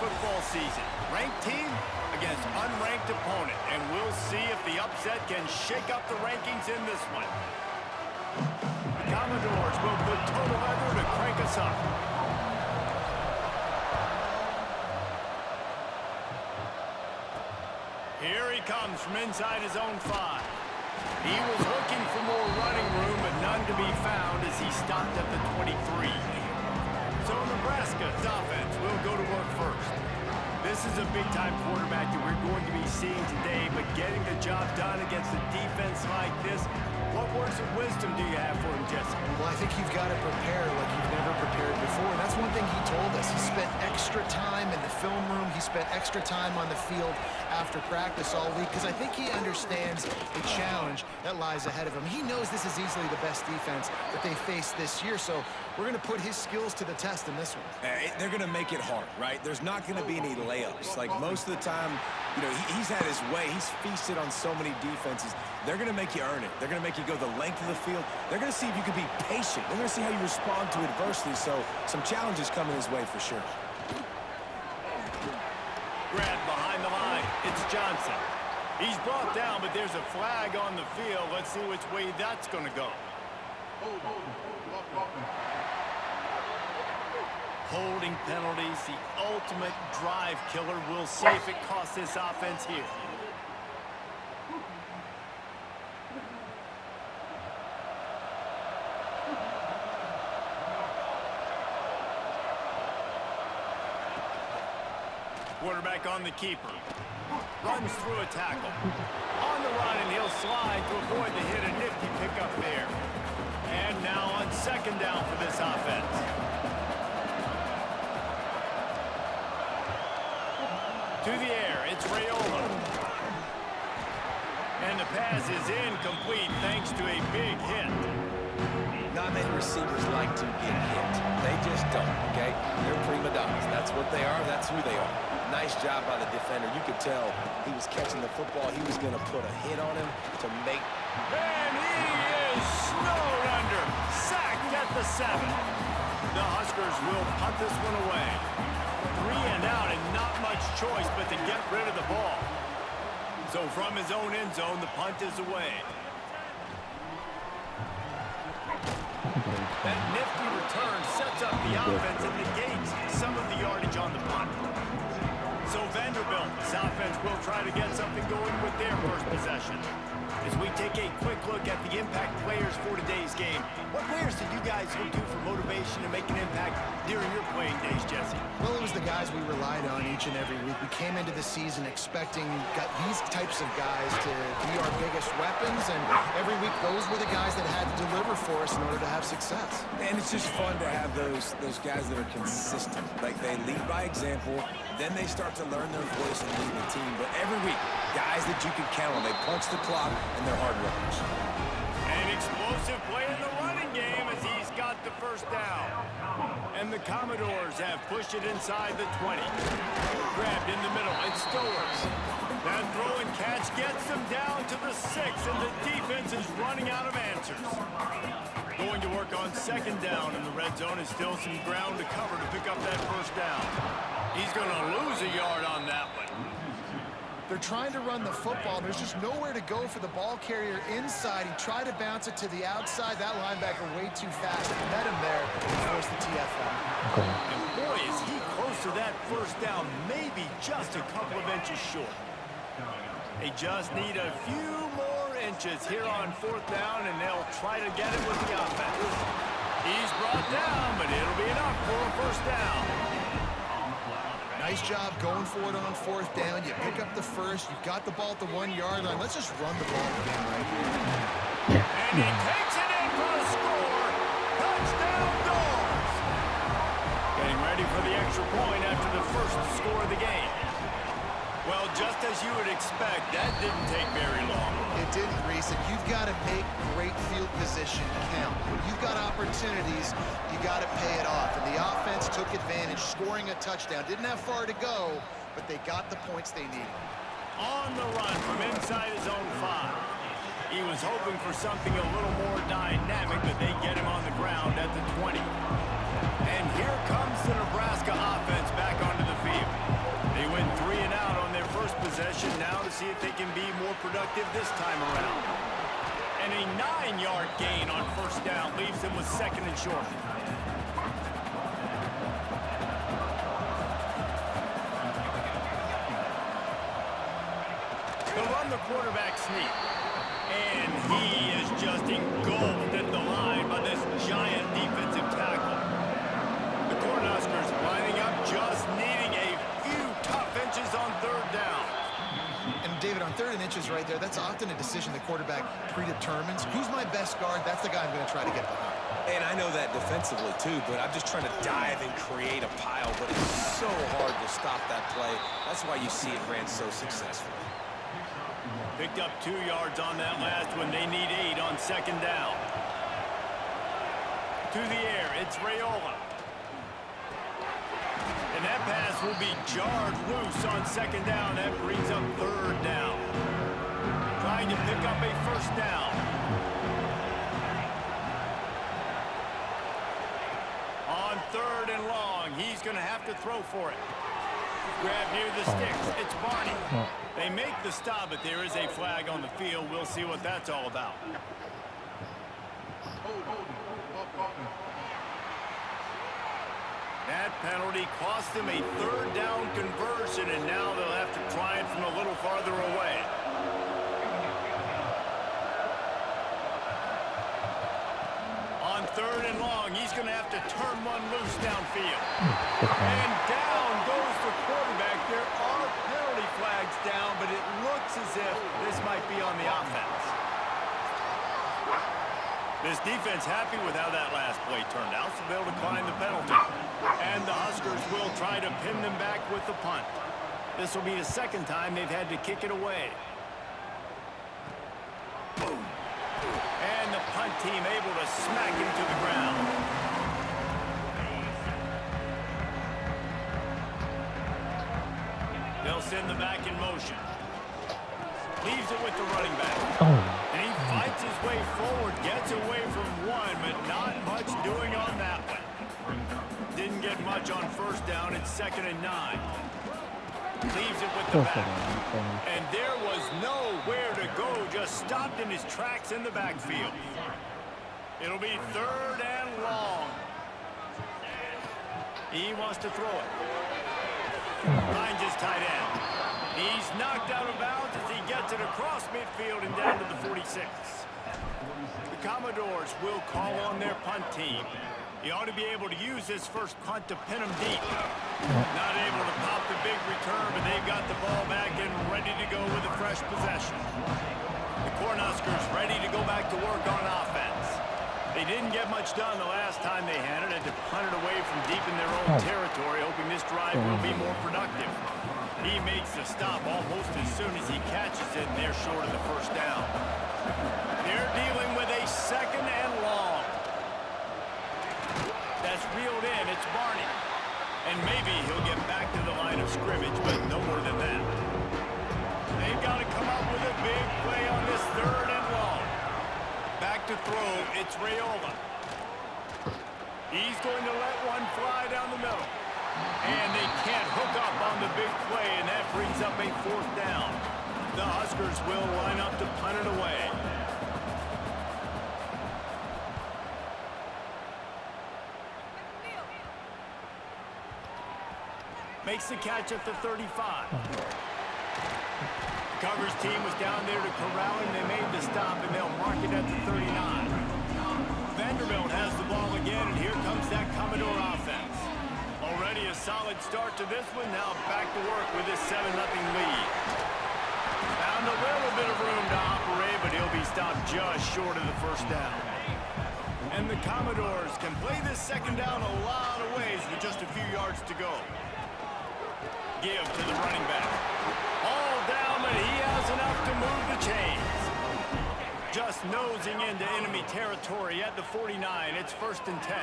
football season. Ranked team against unranked opponent. And we'll see if the upset can shake up the rankings in this one. The Commodores will put total leather to crank us up. Here he comes from inside his own 5. He was looking for more running room, but none to be found as he stopped at the 23. So Nebraska's offense will go to work first. This is a big-time quarterback that we're going to be seeing today, but getting the job done against a defense like this, what words of wisdom do you have for him, Jesse? Well, I think you've got to prepare like you've never prepared before. And that's one thing he told us. He spent extra time in the film room. He spent extra time on the field after practice all week because I think he understands the challenge that lies ahead of him. He knows this is easily the best defense that they face this year, so we're going to put his skills to the test in this one. They're going to make it hard, right? There's not going to be any layups. Like most of the time, you know, he's had his way. He's feasted on so many defenses. They're going to make you earn it. They're going to make you go the length of the field. They're going to see if you can be patient. They're going to see how you respond to adversity. So some challenges coming his way for sure. Grab behind the line. It's Johnson. He's brought down, but there's a flag on the field. Let's see which way that's going to go. Holding penalties, the ultimate drive killer. We'll see if it costs this offense here. Quarterback on the keeper. Runs through a tackle. On the run, and he'll slide to avoid the hit. A nifty pickup there. And now on second down for this offense. To the air, it's Raiola. And the pass is incomplete thanks to a big hit. Not many receivers like to get hit. They just don't, okay? They're prima donnas. That's what they are. That's who they are. Nice job by the defender. You could tell he was catching the football. He was going to put a hit on him to make. And he is snowed under. Sacked at the 7. The Huskers will punt this one away. 3 and out and not much choice but to get rid of the ball. So from his own end zone, the punt is away. That nifty return sets up the offense and negates some of the yardage on the punt. So Vanderbilt's offense will try to get something going with their first possession. As we take a quick look at the impact players for today's game, what players did you guys look to for motivation to make an impact during your playing days, Jesse? Well, it was the guys we relied on each and every week. We came into the season expecting these types of guys to be our biggest weapons, and every week those were the guys that had to deliver for us in order to have success. And it's just fun to have those guys that are consistent. Like they lead by example, then they start to learn their voice and lead the team. But every week, guys that you can count on, they punch the clock and they're hard workers. An explosive play in the running game as he's got the first down. And the Commodores have pushed it inside the 20. Grabbed in the middle, it's Stowers. That throw and catch gets them down to the 6, and the defense is running out of answers. Going to work on second down, and the red zone is still some ground to cover to pick up that first down. He's going to lose a yard on that one. They're trying to run the football. There's just nowhere to go for the ball carrier inside. He tried to bounce it to the outside. That linebacker way too fast. He met him there and forced the TFL. And boy, is he close to that first down, maybe just a couple of inches short. They just need a few more inches here on fourth down, and they'll try to get it with the offense. He's brought down, but it'll be enough for a first down. Nice job going for it on fourth down. You pick up the first. You got the ball at the 1-yard line. Let's just run the ball again right here. And he takes it in for a score. Touchdown, Dogs. Getting ready for the extra point after the first score of the game. Well, just as you would expect, that didn't take very long. It didn't, Reese, and you've got to make great field position count. When you've got opportunities, you got to pay it off. And the offense took advantage, scoring a touchdown. Didn't have far to go, but they got the points they needed. On the run from inside his own 5. He was hoping for something a little more dynamic, but they get him on the ground at the 20. And here comes the Nebraska offense back onto the field. possession now to see if they can be more productive this time around. And a 9-yard gain on first down leaves them with 2nd and short. They'll run the quarterback sneak. And he is just engulfed at the line by this giant defensive tackle. The Cornhuskers lining up, just needing a few tough inches on 3rd down. And David, on 3rd and inches right there, that's often a decision the quarterback predetermines. Who's my best guard? That's the guy I'm going to try to get behind. And I know that defensively, too, but I'm just trying to dive and create a pile, but it's so hard to stop that play. That's why you see it ran so successfully. Picked up 2 yards on that last one. They need 8 on 2nd down. To the air, it's Raiola. And that pass will be jarred loose on 2nd down. That brings up 3rd down. Trying to pick up a 1st down. On 3rd and long, he's going to have to throw for it. Grab near the sticks. It's Barney. They make the stop, but there is a flag on the field. We'll see what that's all about. That penalty cost them a 3rd down conversion, and now they'll have to try it from a little farther away. On 3rd and long, he's going to have to turn one loose downfield. And down goes the quarterback. There are penalty flags down, but it looks as if this might be on the offense. This defense happy with how that last play turned out, so they'll decline the penalty. And the Huskers will try to pin them back with the punt. This will be the 2nd time they've had to kick it away. And the punt team able to smack him to the ground. They'll send the back in motion. Leaves it with the running back. And he fights his way forward, gets away from one, but not much doing on that one. Didn't get much on 1st down. It's 2nd and 9. Leaves it with the back. And there was nowhere to go, just stopped in his tracks in the backfield. It'll be 3rd and long. He wants to throw it. Finds his tight end. He's knocked out of bounds as he gets it across midfield and down to the 46. The Commodores will call on their punt team. He ought to be able to use this first punt to pin him deep. Not able to pop the big return, but they've got the ball back and ready to go with a fresh possession. The Cornhuskers ready to go back to work on offense. They didn't get much done the last time they had it. Had to punt it away from deep in their own territory, hoping this drive will be more productive. He makes the stop almost as soon as he catches it, and they're short of the 1st down. They're dealing with a 2nd and long. That's reeled in. It's Barney. And maybe he'll get back to the line of scrimmage, but no more than that. They've got to come up with a big play on this 3rd and long. Back to throw, it's Raiola. He's going to let one fly down the middle. And they can't hook up on the big play, and that brings up a 4th down. The Huskers will line up to punt it away. Makes the catch at the 35. Coverage team was down there to corral him. They made the stop, and they'll mark it at the 39. Vanderbilt has the ball again, and here comes that Commodore offense. Already a solid start to this one. Now back to work with this 7-0 lead. Found a little bit of room to operate, but he'll be stopped just short of the 1st down. And the Commodores can play this 2nd down a lot of ways with just a few yards to go. Give to the running back. All down, but he has enough to move the chains. Just nosing into enemy territory at the 49. It's 1st and 10.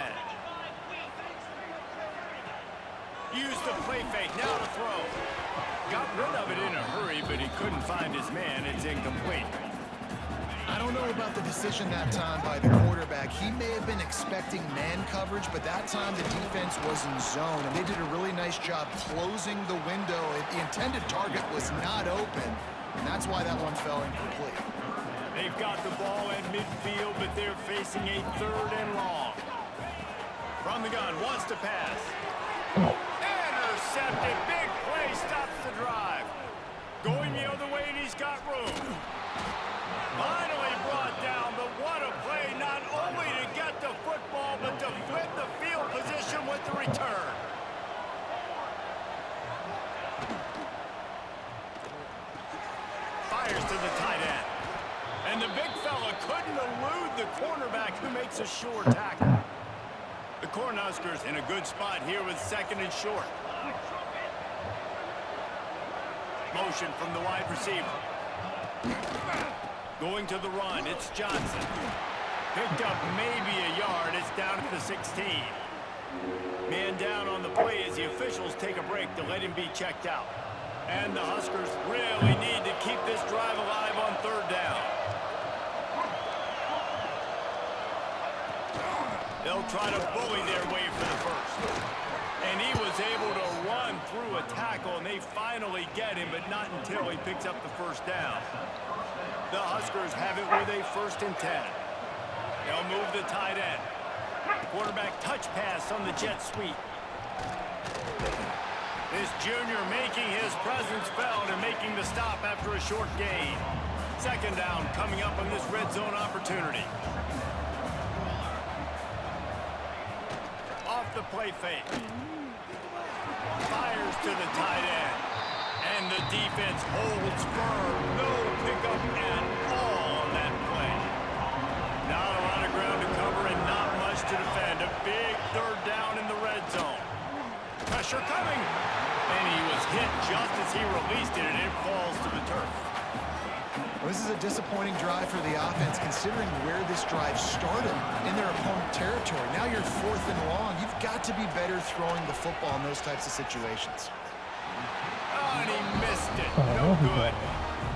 Used the play fake, now to throw. Got rid of it in a hurry, but he couldn't find his man. It's incomplete. I don't know about the decision that time by the quarterback. He may have been expecting man coverage, but that time the defense was in zone, and they did a really nice job closing the window. The intended target was not open, and that's why that one fell incomplete. They've got the ball at midfield, but they're facing a 3rd and long. From the gun, wants to pass. Intercepted. Big play stops the drive. Going the other way, and he's got room. Finally brought down, but what a play, not only to get the football, but to flip the field position with the return. Fires to the tight end. And the big fella couldn't elude the cornerback who makes a sure tackle. The Cornhuskers in a good spot here with 2nd and short. Motion from the wide receiver. Going to the run, it's Johnson. Picked up maybe a yard, it's down at the 16. Man down on the play as the officials take a break to let him be checked out. And the Huskers really need to keep this drive alive on 3rd down. They'll try to bully their way for the first. And he was able to run through a tackle, and they finally get him, but not until he picks up the 1st down. The Huskers have it with a 1st and 10. They'll move the tight end. Quarterback touch pass on the jet sweep. This junior making his presence felt and making the stop after a short gain. 2nd down coming up on this red zone opportunity. Off the play fake. Fires to the tight end. And the defense holds firm. No pickup at all on that play. Not a lot of ground to cover and not much to defend. A big 3rd down in the red zone. Pressure coming. And he was hit just as he released it, and it falls to the turf. Well, this is a disappointing drive for the offense, considering where this drive started in their opponent territory. Now you're 4th and long. You've got to be better throwing the football in those types of situations. Oh, and he missed it. No good.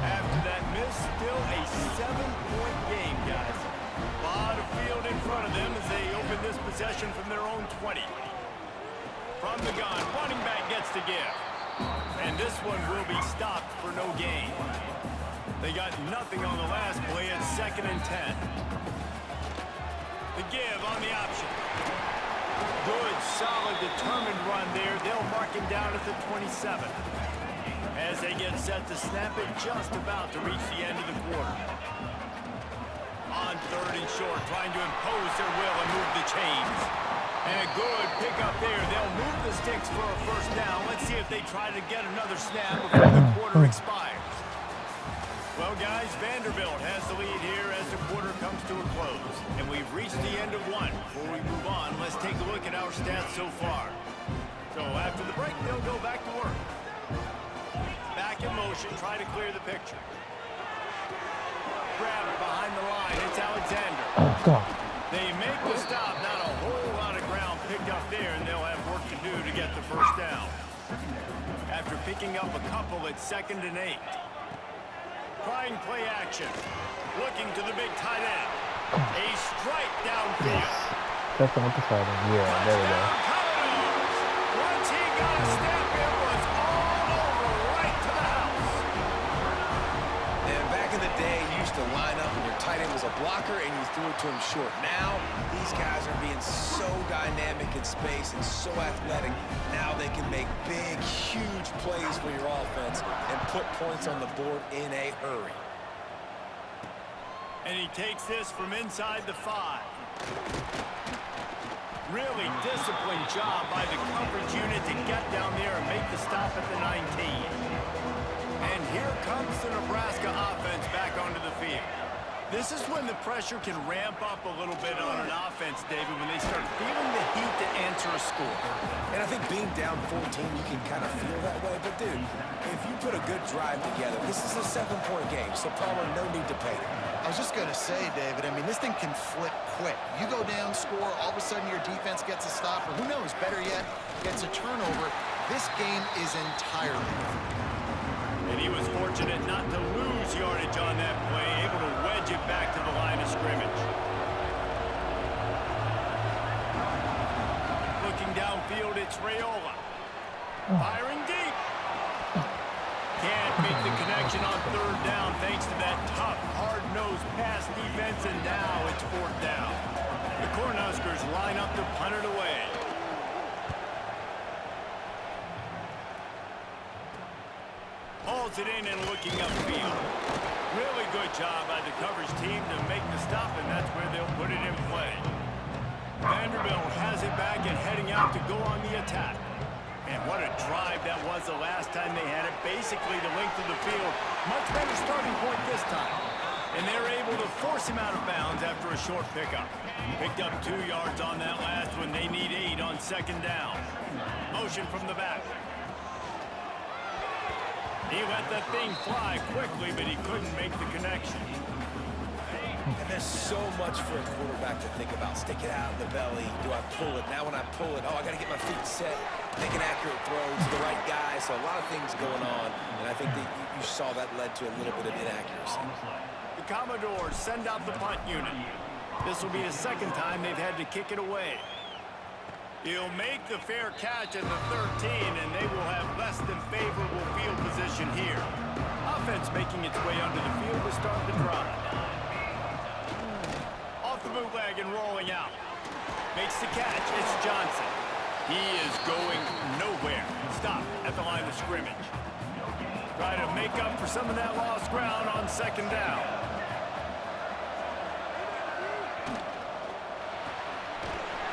After that miss, still a 7-point game, guys. A lot of field in front of them as they open this possession from their own 20. From the gun, running back gets the give. And this one will be stopped for no gain. They got nothing on the last play at 2nd and 10. The give on the option. Good, solid, determined run there. They'll mark him down at the 27. As they get set to snap it, just about to reach the end of the quarter. On 3rd and short, trying to impose their will and move the chains. And a good pickup there. They'll move the sticks for a 1st down. Let's see if they try to get another snap before the quarter expires. Well, guys, Vanderbilt has the lead here as the quarter comes to a close. And we've reached the end of one. Before we move on, let's take a look at our stats so far. So after the break, they'll go back to work. Back in motion, try to clear the picture. Grab it behind the line. It's Alexander. Oh, God. They make the stop. Not a whole lot of ground picked up there, and they'll have work to do to get the 1st down. After picking up a couple at 2nd and 8. Trying play action. Looking to the big tight end. A strike downfield. That's the exciting. Yeah, there we go. Commodores. Once he got a step, it was all over right to the house. And back in the day, you used to line up and your tight end was a blocker and you threw it to him short. Now, these guys are being so dynamic in space and so athletic. Now they can make big, huge plays for your offense and put points on the board in a hurry. And he takes this from inside the 5. Really disciplined job by the coverage unit to get down there and make the stop at the 19. And here comes the Nebraska offense back onto the field. This is when the pressure can ramp up a little bit on an offense, David, when they start feeling the heat to answer a score. And I think being down 14, you can kind of feel that way. But, dude, if you put a good drive together, this is a 7-point game, so Palmer, no need to panic. I was just going to say, David, I mean, this thing can flip quick. You go down, score, all of a sudden your defense gets a stop, or who knows, better yet, gets a turnover. This game is entirely different. And he was fortunate not to lose yardage on that play, able to wedge it back It's Raiola. Firing deep. Can't make the connection on third down thanks to that tough, hard-nosed pass defense, and now it's fourth down. The Cornhuskers line up to punt it away. Hauls it in and looking upfield. Really good job by the coverage team to make the stop, and that's where they'll put it in play. Vanderbilt has it back and heading out to go on the attack. And what a drive that was the last time they had it. Basically the length of the field. Much better starting point this time. And they're able to force him out of bounds after a short pickup. Picked up 2 yards on that last one. They need 8 on second down. Motion from the back. He let that thing fly quickly, but he couldn't make the connection. And there's so much for a quarterback to think about. Stick it out of the belly. Do I pull it? Now when I pull it, oh, I got to get my feet set. Make an accurate throw to the right guy. So a lot of things going on. And I think that you saw that led to a little bit of inaccuracy. The Commodores send out the punt unit. This will be the second time they've had to kick it away. He'll make the fair catch at the 13, and they will have less than favorable field position here. Offense making its way under the field to start the drive. Off the bootleg and rolling out. Makes the catch. It's Johnson. He is going nowhere. Stop at the line of scrimmage. Try to make up for some of that lost ground on second down.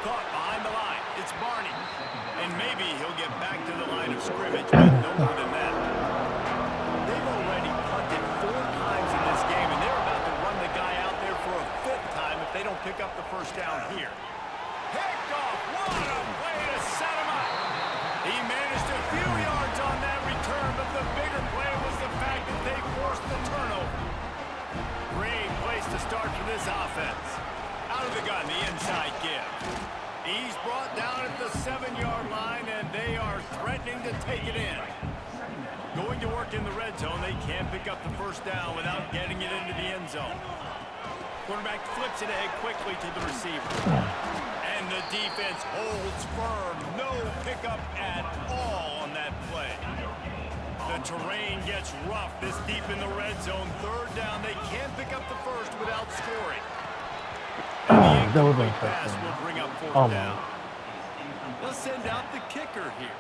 Caught behind the line. It's Barney. And maybe he'll get back to the line of scrimmage, but no more than that. They've already punted 4 times in this game, and they're about to run the guy out there for a 5th time if they don't pick up the first down here. Picked off. What a play to set him up. He managed a few yards on that return, but the bigger play was the fact that they forced the turnover. Great place to start for this offense. Out of the gun, the inside give. He's brought down at the 7-yard line, and they are threatening to take it in. Going to work in the red zone, they can't pick up the first down without getting it into the end zone. Quarterback flips it ahead quickly to the receiver. And the defense holds firm. No pickup at all on that play. The terrain gets rough this deep in the red zone. Third down, they can't pick up the first without scoring. And the incomplete pass will bring up fourth down. They'll send out the kicker here.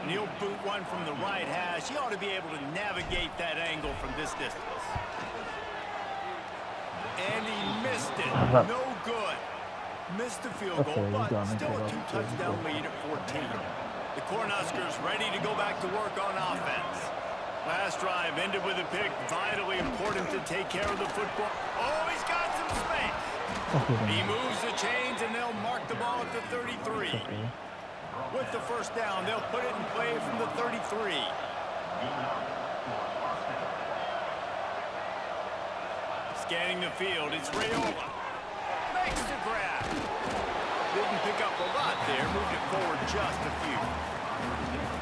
And he'll boot one from the right hash. He ought to be able to navigate that angle from this distance. And he missed it. No good. Missed the field goal, but still a 2-touchdown lead at 14. The Cornhuskers ready to go back to work on offense. Last drive ended with a pick. Vitally important to take care of the football. Oh, he's got some space. He moves the chains, and they'll mark the ball at the 33. With the first down, they'll put it in play from the 33. Scanning the field, it's Raiola. Makes the grab. Didn't pick up a lot there, moved it forward just a few.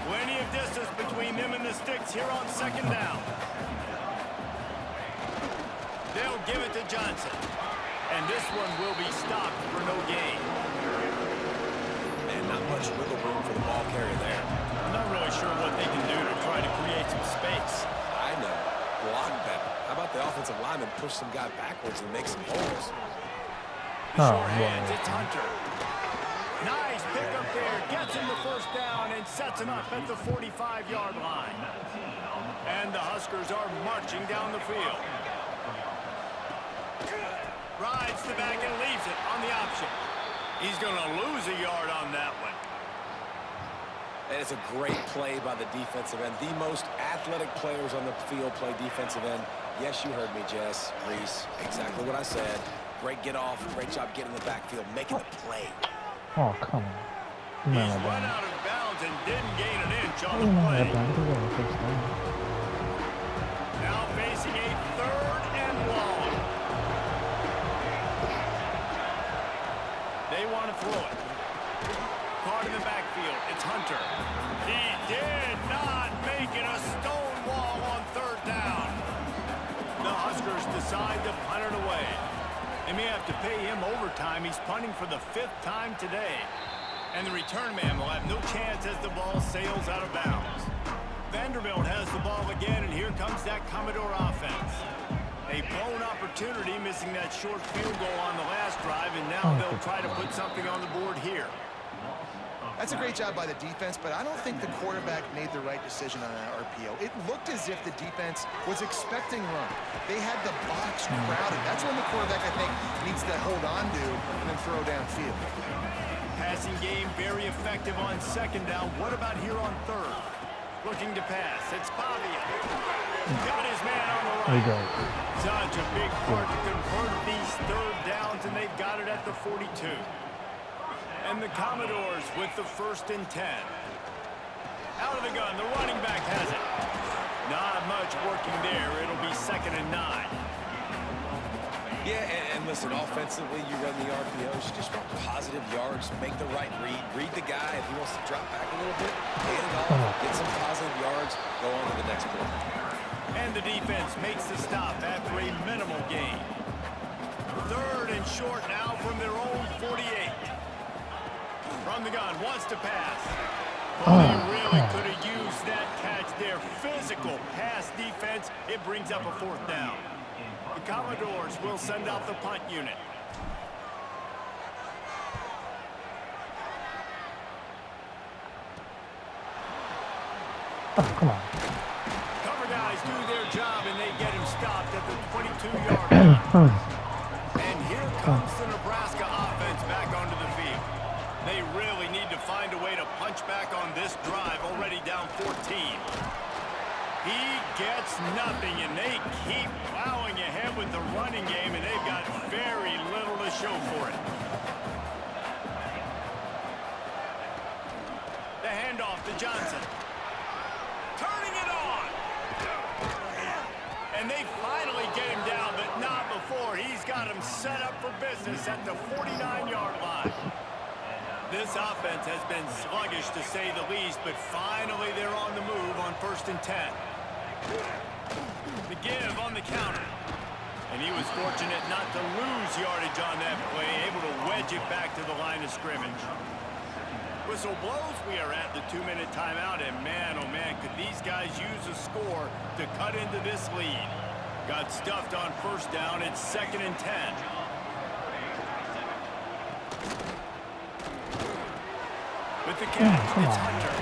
Plenty of distance between them and the sticks here on second down. They'll give it to Johnson. And this one will be stopped for no gain. Man, not much wiggle room for the ball carrier there. I'm not really sure what they can do to try to create some space. I know. Block better. How about the offensive lineman push some guy backwards and make some holes? The short hands, it's Hunter. Nice pickup there. Gets him the first down and sets him up at the 45-yard line. And the Huskers are marching down the field. Rides the back and leaves it on the option. He's going to lose a yard on that one. And it's a great play by the defensive end. The most athletic players on the field play defensive end. Yes, you heard me, Jess, Reese. Exactly what I said. Great get off. Great job getting the backfield, making the play. Oh, come on. He's run out of bounds and didn't gain an inch on the play. Now facing a 3rd and long. They want to throw it. Caught in the backfield. It's Hunter. He did not make it a stone wall on 3rd down. The Huskers decide to punt it away. They may have to pay him overtime. He's punting for the 5th time today. And the return man will have no chance as the ball sails out of bounds. Vanderbilt has the ball again, and here comes that Commodore offense. A blown opportunity, missing that short field goal on the last drive, and now they'll try to put something on the board here. That's a great job by the defense, but I don't think the quarterback made the right decision on that RPO. It looked as if the defense was expecting run. They had the box crowded. That's when the quarterback, I think, needs to hold on to and then throw downfield. Passing game very effective on second down. What about here on third? Looking to pass. It's Pavia. Got his man on the There you right. go. Such a big part to convert these third downs, and they've got it at the 42. And the Commodores with the 1st and 10. Out of the gun, the running back has it. Not much working there. It'll be 2nd and 9. Yeah, and listen, offensively, you run the RPOs, you just want positive yards, make the right read the guy. If he wants to drop back a little bit, hand it off, get some positive yards, go on to the next play. And the defense makes the stop after a minimal gain. 3rd and short now from their own 48. From the gun, wants to pass. Well, they really could have used that catch there. Physical pass defense. It brings up a 4th down. The Commodores will send out the punt unit. Oh, come on. Cover guys do their job, and they get him stopped at the 22-yard line. And here comes the Nebraska offense back onto the field. They really need to find a way to punch back on this drive, already down 14. He gets nothing, and they keep plowing ahead with the running game, and they've got very little to show for it. The handoff to Johnson. Turning it on. And they finally get him down, but not before. He's got him set up for business at the 49-yard line. This offense has been sluggish, to say the least, but finally they're on the move on 1st and 10. The give on the counter. And he was fortunate not to lose yardage on that play, able to wedge it back to the line of scrimmage. Whistle blows. We are at the 2-minute timeout, and man, oh man, could these guys use a score to cut into this lead. Got stuffed on 1st down. It's 2nd and 10. With the catch, it's Hunter.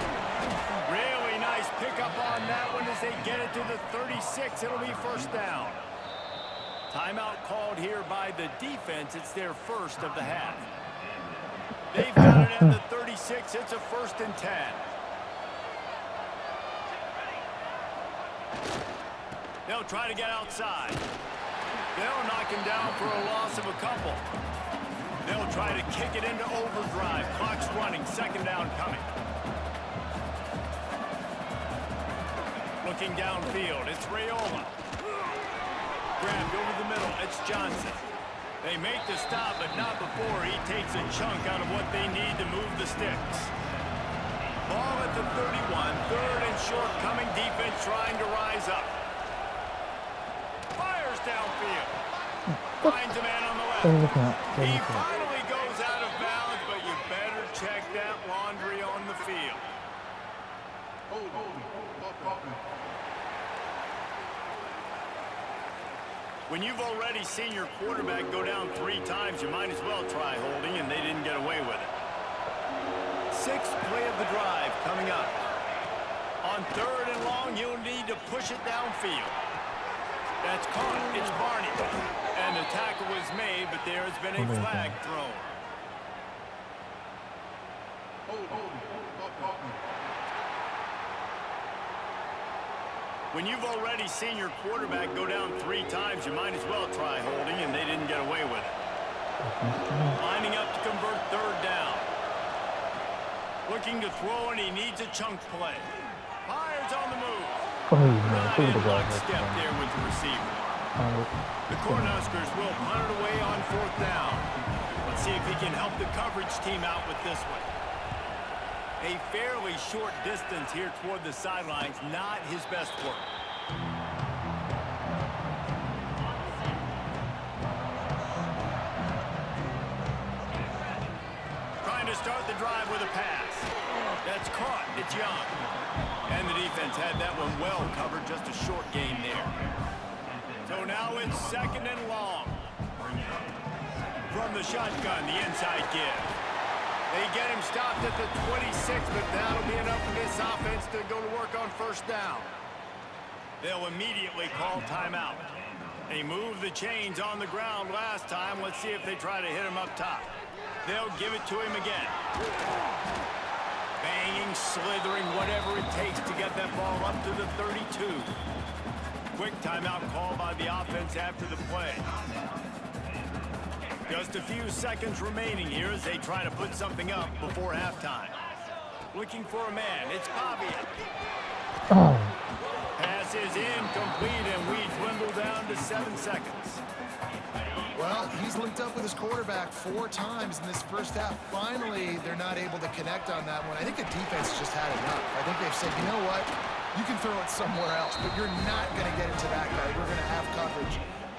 Really nice pickup on that one as they get it to the 36. It'll be 1st down. Timeout called here by the defense. It's their 1st of the half. They've got it at the 36. It's a 1st and 10. They'll try to get outside. They'll knock him down for a loss of a couple. They'll try to kick it into overdrive. Clock's running. 2nd down coming. Looking downfield. It's Raiola. Grabbed over the middle. It's Johnson. They make the stop, but not before he takes a chunk out of what they need to move the sticks. Ball at the 31. 3rd and short coming. Defense trying to rise up. Fires downfield. Finds a man on the left. He finally goes out of bounds, but you better check that laundry on the field. When you've already seen your quarterback go down 3 times, you might as well try holding, and they didn't get away with it. 6th play of the drive coming up. On 3rd and long, you'll need to push it downfield. That's caught. It's Barney. And the tackle was made, but there has been a flag thrown. When you've already seen your quarterback go down 3 times, you might as well try holding, and they didn't get away with it. Lining up to convert 3rd down. Looking to throw, and he needs a chunk play. Myers on the move. Not in lockstep there with the receiver. The Cornhuskers will punt it away on 4th down. Let's see if he can help the coverage team out with this one. A fairly short distance here toward the sidelines, not his best work. Trying to start the drive with a pass. That's caught. It's Young. And the defense had that one well covered. Just a short gain there. So now it's 2nd and long. From the shotgun, the inside give. They get him stopped at the 26, but that'll be enough for this offense to go to work on 1st down. They'll immediately call timeout. They moved the chains on the ground last time. Let's see if they try to hit him up top. They'll give it to him again. Banging, slithering, whatever it takes to get that ball up to the 32. Quick timeout call by the offense after the play. Just a few seconds remaining here as they try to put something up before halftime. Looking for a man. It's Pavia. Oh, Pass is incomplete, and we dwindle down to 7 seconds. Well, he's linked up with his quarterback 4 times in this first half. Finally, they're not able to connect on that one. I think the defense just had enough. I think they've said, you know what? You can throw it somewhere else, but you're not going to get it to that guy. We're going to have coverage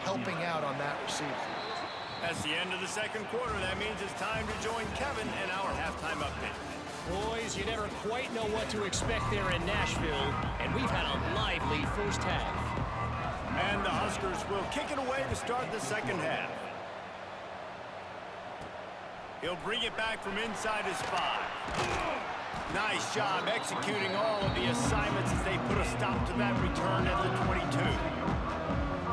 helping out on that receiver. That's the end of the 2nd quarter. That means it's time to join Kevin in our halftime update. Boys, you never quite know what to expect there in Nashville, and we've had a lively first half. And the Huskers will kick it away to start the 2nd half. He'll bring it back from inside his 5. Nice job executing all of the assignments as they put a stop to that return at the 22.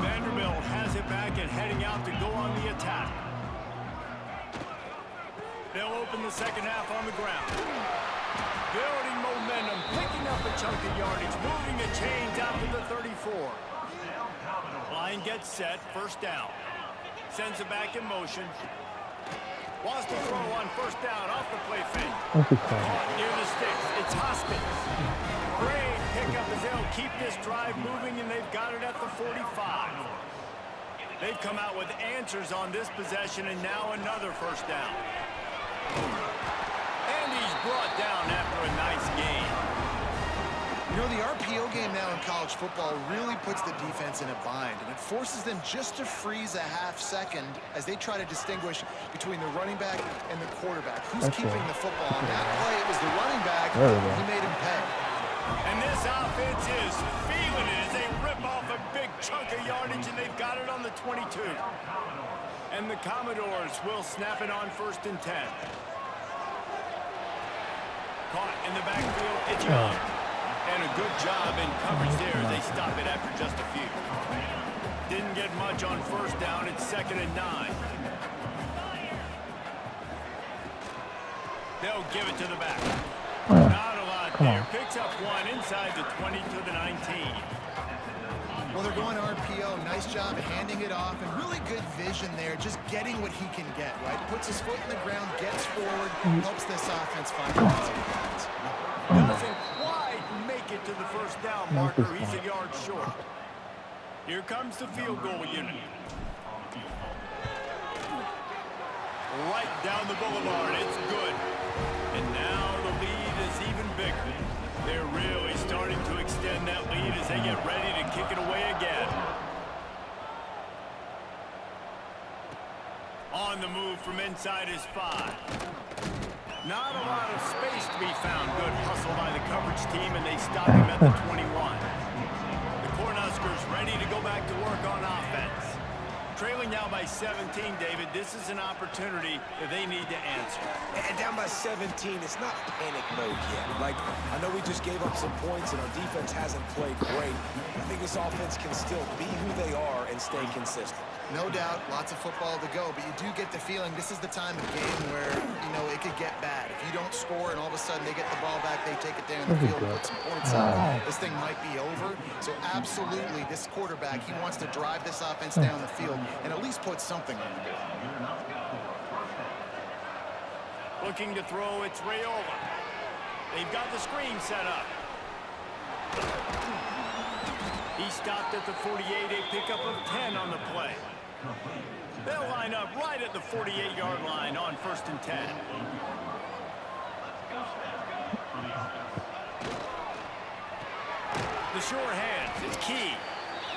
Vanderbilt has it back and heading out to go on the attack. They'll open the 2nd half on the ground. Building momentum, picking up a chunk of yardage, moving the chains out to the 34. Line gets set, 1st down. Sends it back in motion. Wants to throw on 1st down off the play fake. Caught near the sticks. It's Hoskins. Great pickup as they'll keep this drive moving, and they've got it at the 45. They've come out with answers on this possession, and now another 1st down. And he's brought down after a nice gain. You know, the RPO game now in college football really puts the defense in a bind, and it forces them just to freeze a half second as they try to distinguish between the running back and the quarterback. Who's keeping the football? On that play, it was the running back. He made him pay. And this offense is feeling it as they rip off a big chunk of yardage, and they've got it on the 22. And the Commodores will snap it on 1st and 10. Caught in the backfield, it's Young. And a good job in coverage there as they stop it after just a few. Didn't get much on 1st down. It's 2nd and 9. They'll give it to the back. Not a lot there. Picks up 1 inside the 20 to the 19. Well, they're going RPO. Nice job handing it off, and really good vision there, just getting what he can get, right? Puts his foot in the ground, gets forward, helps this offense find points. Doesn't quite make it to the 1st down marker. He's a yard short. Here comes the field goal unit. Right down the boulevard. It's good. And now the lead is even bigger. They're really starting to extend that lead as they get ready to kick it away again. On the move from inside his 5. Not a lot of space to be found. Good hustle by the coverage team, and they stop him at the 21. The Cornhuskers ready to go back to work on offense. Trailing now by 17, David. This is an opportunity that they need to answer. And down by 17, it's not panic mode yet. Like, I know we just gave up some points and our defense hasn't played great. I think this offense can still be who they are and stay consistent. No doubt, lots of football to go, but you do get the feeling this is the time of the game where, you know, it could get bad. If you don't score and all of a sudden they get the ball back, they take it down the field and put some points on, this thing might be over. So absolutely, this quarterback, he wants to drive this offense down the field and at least put something on the board. Looking to throw, it's Raiola. They've got the screen set up. He stopped at the 48, a pickup of 10 on the play. They'll line up right at the 48-yard line on 1st and 10. The short hands, it's key.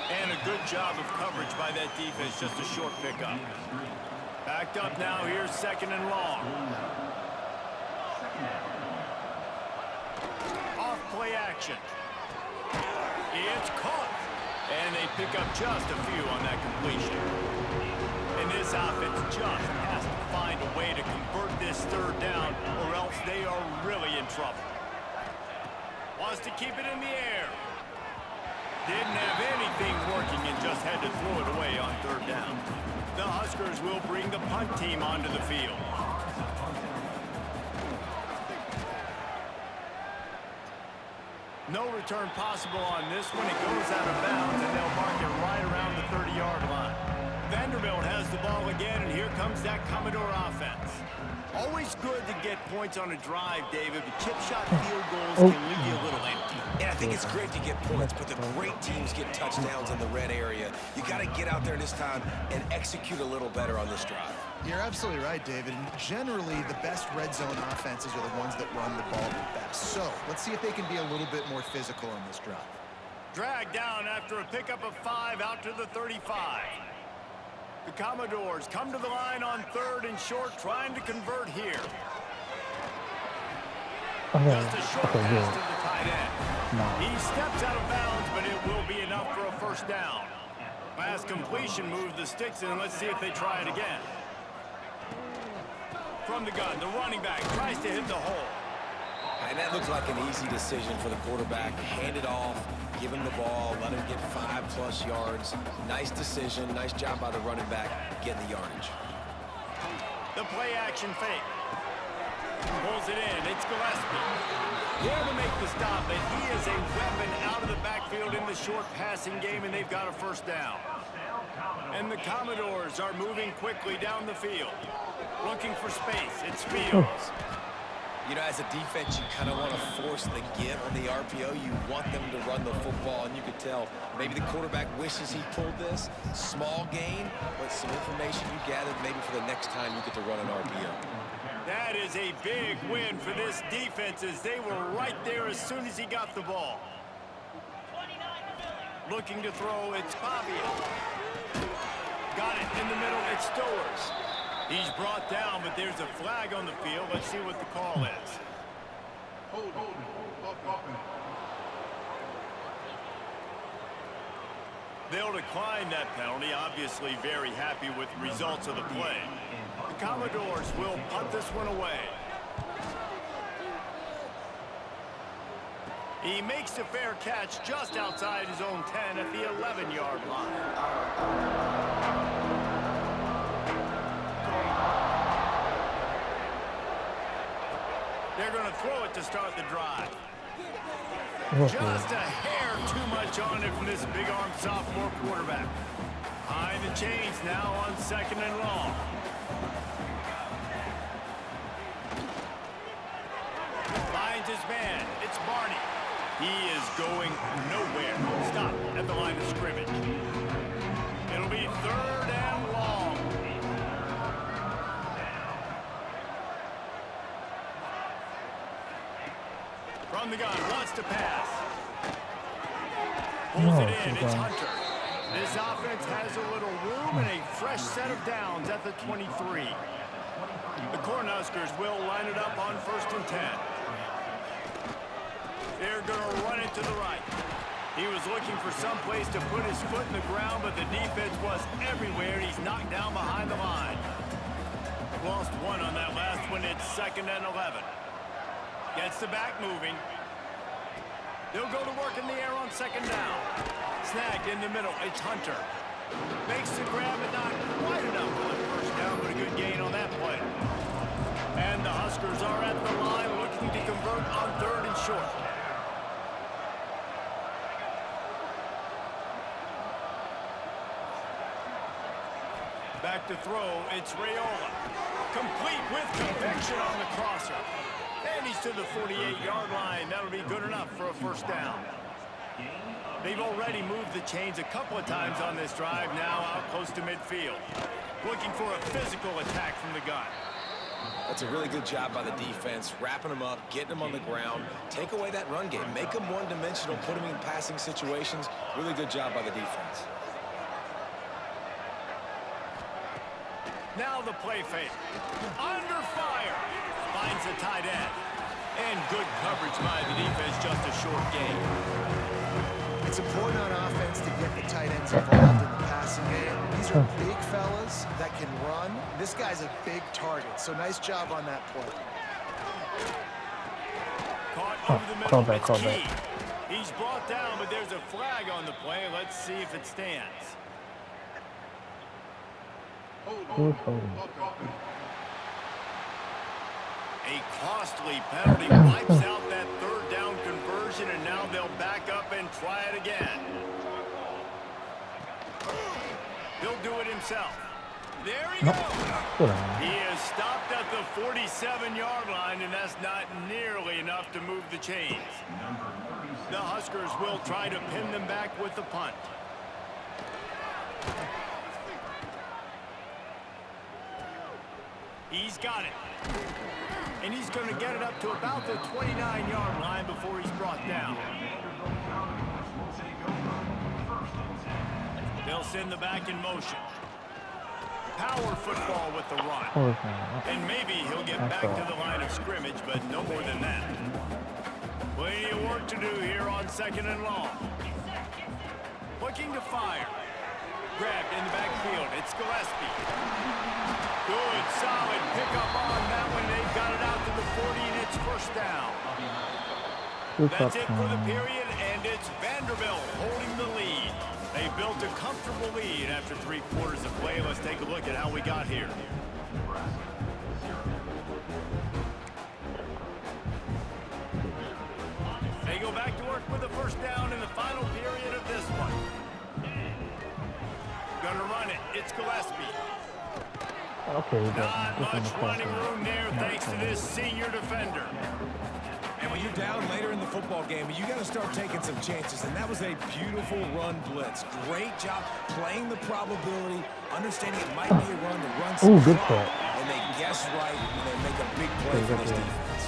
And a good job of coverage by that defense, just a short pickup. Backed up now, here's 2nd and long. Off play action. It's caught. And they pick up just a few on that completion. And this offense just has to find a way to convert this third down, or else they are really in trouble. Wants to keep it in the air. Didn't have anything working and just had to throw it away on third down. The Huskers will bring the punt team onto the field. No return possible on this one. It goes out of bounds, and they'll mark it right around the 30-yard line. Vanderbilt has the ball again, and here comes that Commodore offense. Always good to get points on a drive, David, but chip shot field goals can leave you a little empty. And I think it's great to get points, but the great teams get touchdowns in the red area. You got to get out there this time and execute a little better on this drive. You're absolutely right, David. And generally, the best red zone offenses are the ones that run the ball the best. So let's see if they can be a little bit more physical on this drive. Dragged down after a pickup of 5 out to the 35. The Commodores come to the line on third and short, trying to convert here. Just a short pass to the tight end. He steps out of bounds, but it will be enough for a first down. Last completion moved the sticks in. Let's see if they try it again. From the gun, the running back tries to hit the hole. And that looks like an easy decision for the quarterback. Hand it off, give him the ball, let him get 5+ yards. Nice decision, nice job by the running back getting the yardage. The play action fake. Pulls it in, it's Gillespie. Able to make the stop, but he is a weapon out of the backfield in the short passing game, and they've got a first down. And the Commodores are moving quickly down the field. Looking for space, it's Fields. You know, as a defense, you kind of want to force the give on the RPO. You want them to run the football, and you could tell maybe the quarterback wishes he pulled this. Small gain, but some information you gathered maybe for the next time you get to run an RPO. That is a big win for this defense, as they were right there as soon as he got the ball. Looking to throw, it's Fabio. Got it in the middle, it's Stowers. He's brought down, but there's a flag on the field. Let's see what the call is. They'll decline that penalty, obviously very happy with the results of the play. The Commodores will punt this one away. He makes a fair catch just outside his own 10 at the 11-yard line. They're going to throw it to start the drive. Just a hair too much on it from this big-armed sophomore quarterback. Behind the chains now on 2nd and long. Finds his man. It's Barney. He is going nowhere. Stop at the line of scrimmage. It'll be 3rd and long. From the gun, wants to pass. Pulls it in, it's Hunter. This offense has a little room and a fresh set of downs at the 23. The Cornhuskers will line it up on 1st and 10. They're going to run it to the right. He was looking for some place to put his foot in the ground, but the defense was everywhere, and he's knocked down behind the line. Lost one on that last one. It's 2nd and 11. Gets the back moving. They'll go to work in the air on 2nd down. Snagged in the middle. It's Hunter. Makes the grab, but not quite enough for the first down, but a good gain on that play. And the Huskers are at the line looking to convert on 3rd and short. Back to throw, it's Raiola. Complete with conviction on the crosser. And he's to the 48-yard line. That'll be good enough for a first down. They've already moved the chains a couple of times on this drive, now out close to midfield. Looking for a physical attack from the gun. That's a really good job by the defense, wrapping them up, getting them on the ground, take away that run game, make them one-dimensional, put them in passing situations. Really good job by the defense. Now the play fake. Under fire. Finds the tight end. And good coverage by the defense, just a short gain. It's important on offense to get the tight ends involved in the passing game. These are big fellas that can run. This guy's a big target, so nice job on that play. Caught over the middle. It's Key. He's brought down, but there's a flag on the play. Let's see if it stands. A costly penalty wipes out that third down conversion, and now they'll back up and try it again. He'll do it himself. There he goes. He is stopped at the 47-yard line, and that's not nearly enough to move the chains. The Huskers will try to pin them back with the punt. He's got it. And he's going to get it up to about the 29-yard line before he's brought down. They'll send the back in motion. Power football with the run. And maybe he'll get back to the line of scrimmage, but no more than that. Plenty of work to do here on 2nd and long. Looking to fire. Grabbed in the backfield. It's Gillespie. Good, solid pickup on that one. They've got it out to the 40, and it's first down. That's it for the period, and it's Vanderbilt holding the lead. They built a comfortable lead after 3 quarters of play. Let's take a look at how we got here. They go back to work with a first down in the final period of this one. Gonna run it. It's Gillespie. Okay, Not much running room there thanks to this senior defender. And when you're down later in the football game, you got to start taking some chances. And that was a beautiful run blitz. Great job playing the probability, understanding it might be a run to run some good clock, play. and they guess right, and they make a big play for this defense.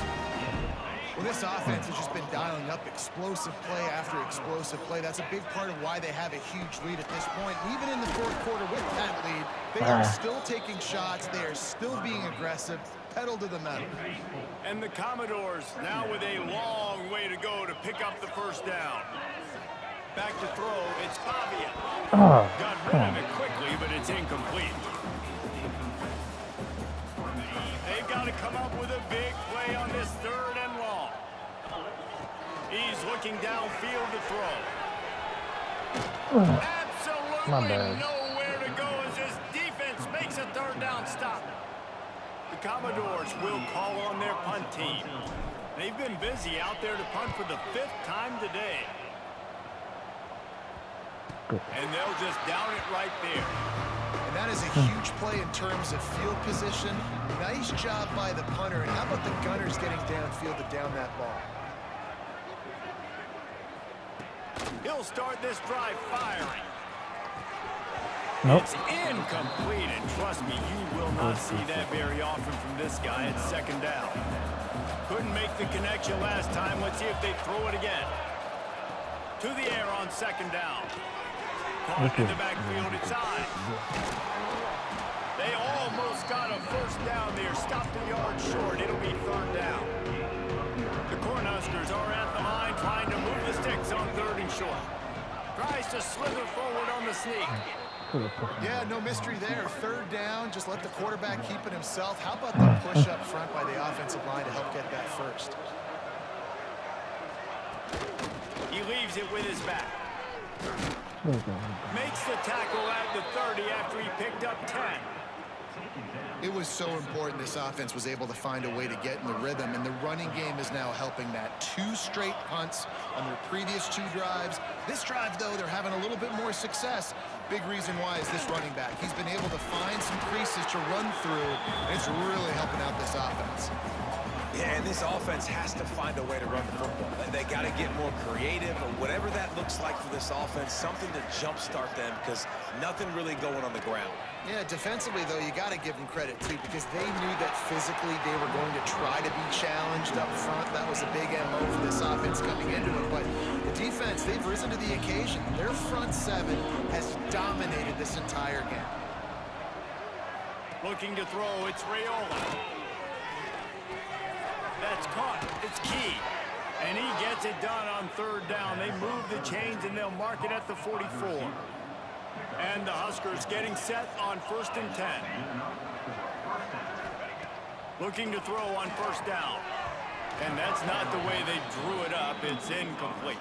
Well, this offense has just been dialing up explosive play after explosive play. That's a big part of why they have a huge lead at this point. Even in the 4th quarter with that lead, they are still taking shots. They are still being aggressive, pedal to the metal. And the Commodores now with a long way to go to pick up the first down. Back to throw, it's Pavia. Got rid of it quickly, but it's incomplete. They've got to come up with a big play on this 3rd and long. He's looking downfield to throw. Absolutely nowhere to go as this defense makes a 3rd down stop. The Commodores will call on their punt team. They've been busy out there to punt for the 5th time today. And they'll just down it right there. And that is a huge play in terms of field position. Nice job by the punter. And how about the Gunners getting downfield to down that ball? He'll start this drive firing. Nope. It's incomplete, and trust me, you will not see that very often from this guy at 2nd down. Couldn't make the connection last time. Let's see if they throw it again. To the air on 2nd down. Caught in the backfield, it's on. They almost got a first down there. Stopped a yard short. It'll be 3rd down. The Cornhuskers are at the line trying to move the sticks on 3rd and short. Tries to slither forward on the sneak. Yeah, no mystery there. 3rd down, just let the quarterback keep it himself. How about the push up front by the offensive line to help get that first? He leaves it with his back. Makes the tackle at the 30 after he picked up 10. It was so important this offense was able to find a way to get in the rhythm, and the running game is now helping that. 2 straight punts on their previous 2 drives. This drive, though, they're having a little bit more success. Big reason why is this running back. He's been able to find some creases to run through, and it's really helping out this offense. Yeah, and this offense has to find a way to run the football. They got to get more creative, or whatever that looks like for this offense, something to jumpstart them, because nothing really going on the ground. Yeah, defensively, though, you got to give them credit, too, because they knew that physically they were going to try to be challenged up front. That was a big MO for this offense coming into it. But the defense, they've risen to the occasion. Their front 7 has dominated this entire game. Looking to throw, it's Raiola. That's caught. It's key. And he gets it done on third down. They move the chains, and they'll mark it at the 44. And the Huskers getting set on 1st and 10. Looking to throw on 1st down. And that's not the way they drew it up. It's incomplete.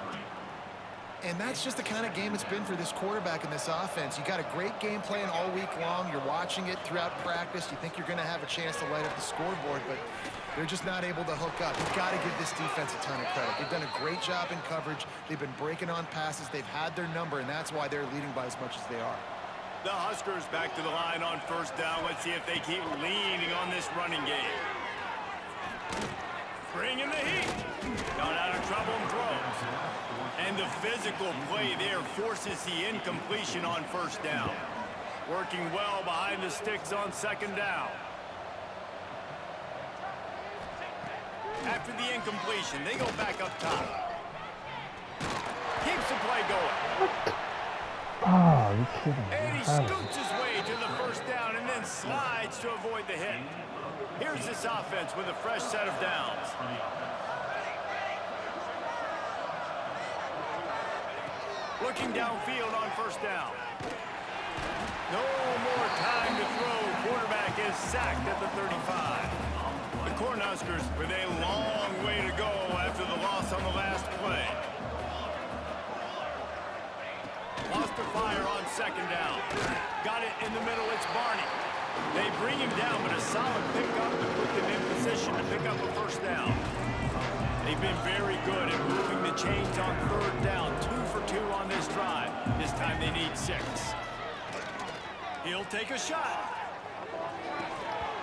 And that's just the kind of game it's been for this quarterback in this offense. You got a great game plan all week long. You're watching it throughout practice. You think you're going to have a chance to light up the scoreboard, but they're just not able to hook up. You've got to give this defense a ton of credit. They've done a great job in coverage. They've been breaking on passes. They've had their number, and that's why they're leading by as much as they are. The Huskers back to the line on 1st down. Let's see if they keep leaning on this running game. Bringing the heat. Got out of trouble and throws. And the physical play there forces the incompletion on 1st down. Working well behind the sticks on 2nd down. After the incompletion, they go back up top. Keeps the play going. Oh, you kidding me? And he scoots his way to the 1st down and then slides to avoid the hit. Here's this offense with a fresh set of downs. Looking downfield on 1st down. No more time to throw. Quarterback is sacked at the 35. The Cornhuskers with a long way to go after the loss on the last play. Lost the fire on 2nd down. Got it in the middle. It's Barney. They bring him down, but a solid pickup to put them in position to pick up a 1st down. They've been very good at moving the chains on 3rd down. 2 for 2 on this drive. This time they need 6. He'll take a shot.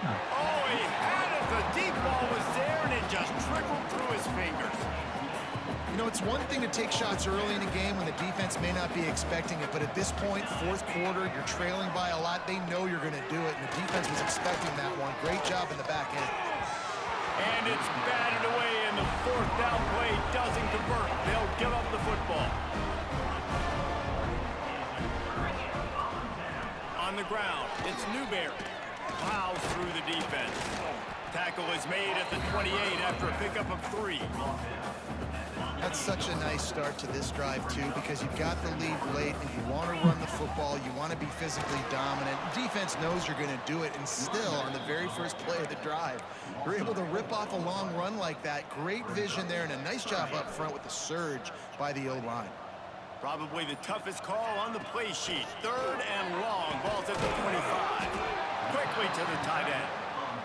Oh, he had it. The deep ball was there, and it just trickled through his fingers. You know, it's one thing to take shots early in a game when the defense may not be expecting it, but at this point, 4th quarter, you're trailing by a lot. They know you're going to do it, and the defense was expecting that one. Great job in the back end. And it's batted away, and the 4th down play doesn't convert. They'll give up the football. On the ground, it's Newberry. Plows through the defense. Tackle is made at the 28 after a pickup of 3. That's such a nice start to this drive, too, because you've got the lead late and you want to run the football. You want to be physically dominant. Defense knows you're going to do it, and still, on the very first play of the drive, you're able to rip off a long run like that. Great vision there, and a nice job up front with the surge by the O-line. Probably the toughest call on the play sheet. 3rd and long. Ball's at the 25. Quickly to the tight end.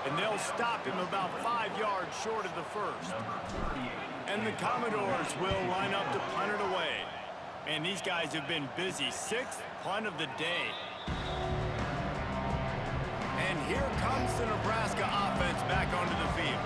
And they'll stop him about 5 yards short of the 1st. And the Commodores will line up to punt it away. And these guys have been busy. 6th punt of the day. And here comes the Nebraska offense back onto the field.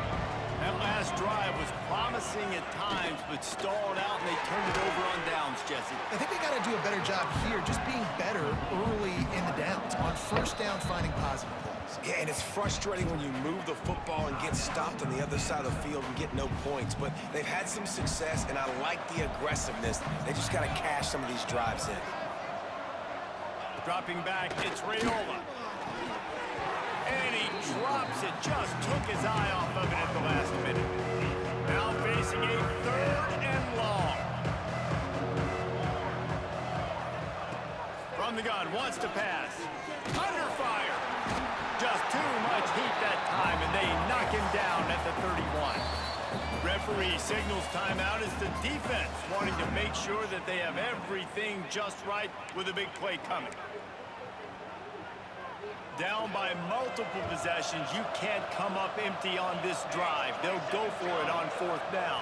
That last drive was promising at times, but stalled out, and they turned it over on downs, Jesse. I think they got to do a better job here, just being better early in the downs. On 1st down, finding positive plays. Yeah, and it's frustrating when you move the football and get stopped on the other side of the field and get no points. But they've had some success, and I like the aggressiveness. They just got to cash some of these drives in. Dropping back, it's Raiola. And he drops it, just took his eye off of it at the last minute. Now facing a 3rd and long. From the gun, wants to pass. Under fire. Just too much heat that time, and they knock him down at the 31. Referee signals timeout as the defense wanting to make sure that they have everything just right with a big play coming. Down by multiple possessions, you can't come up empty on this drive. They'll go for it on 4th down.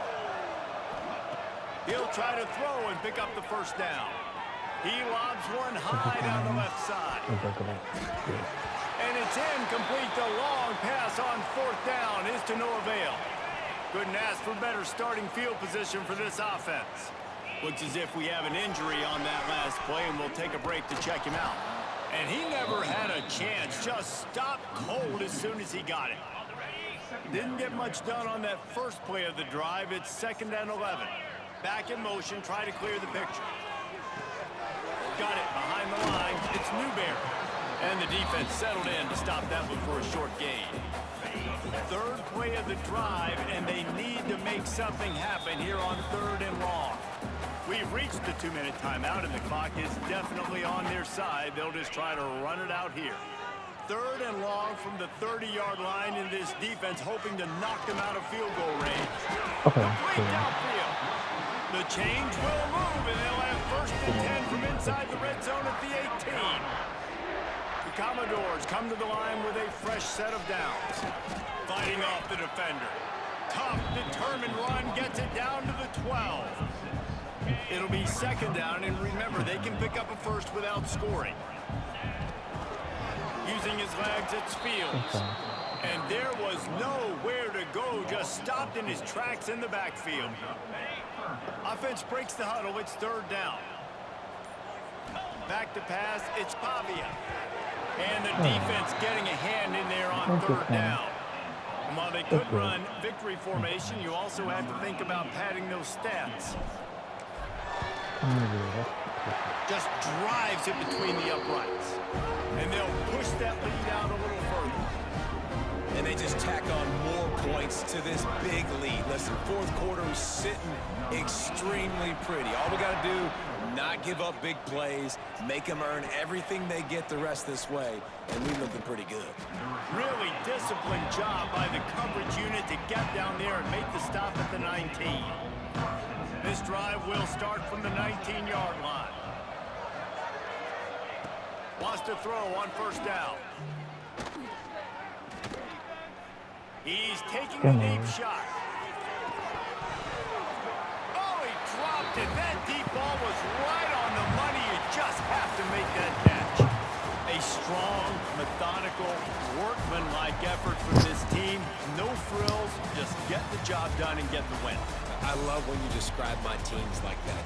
He'll try to throw and pick up the 1st down. He lobs one high down the left side. And it's incomplete. The long pass on 4th down is to no avail. Couldn't ask for better starting field position for this offense. Looks as if we have an injury on that last play, and we'll take a break to check him out. And he never had a chance, just stopped cold as soon as he got it. Didn't get much done on that first play of the drive. It's 2nd and 11. Back in motion, try to clear the picture. Got it behind the line. It's Newberry. And the defense settled in to stop that one for a short gain. Third play of the drive, and they need to make something happen here on 3rd and long. We've reached the 2-minute timeout, and the clock is definitely on their side. They'll just try to run it out here. 3rd and long from the 30-yard line, in this defense hoping to knock them out of field goal range. Okay. Complete downfield. The change will move, and they'll have 1st and 10 from inside the red zone at the 18. The Commodores come to the line with a fresh set of downs. Fighting off the defender. Tough, determined run gets it down to the 12. It'll be 2nd down, and remember, they can pick up a first without scoring. Using his legs, it's Fields. And there was nowhere to go, just stopped in his tracks in the backfield. Offense breaks the huddle, it's 3rd down. Back to pass, it's Pavia. And the defense getting a hand in there on 3rd down. And while they could run victory formation, you also have to think about padding those stats. Just drives it between the uprights. And they'll push that lead out a little further. And they just tack on more points to this big lead. Listen, 4th quarter is sitting extremely pretty. All we got to do, not give up big plays, make them earn everything they get the rest this way, and we're looking pretty good. Really disciplined job by the coverage unit to get down there and make the stop at the 19. This drive will start from the 19-yard line. Wants to throw on 1st down. He's taking the deep shot. Oh, he dropped it. That deep ball was right on the money. You just have to make that catch. A strong, methodical, workmanlike effort from this team. No frills, just get the job done and get the win. I love when you describe my teams like that.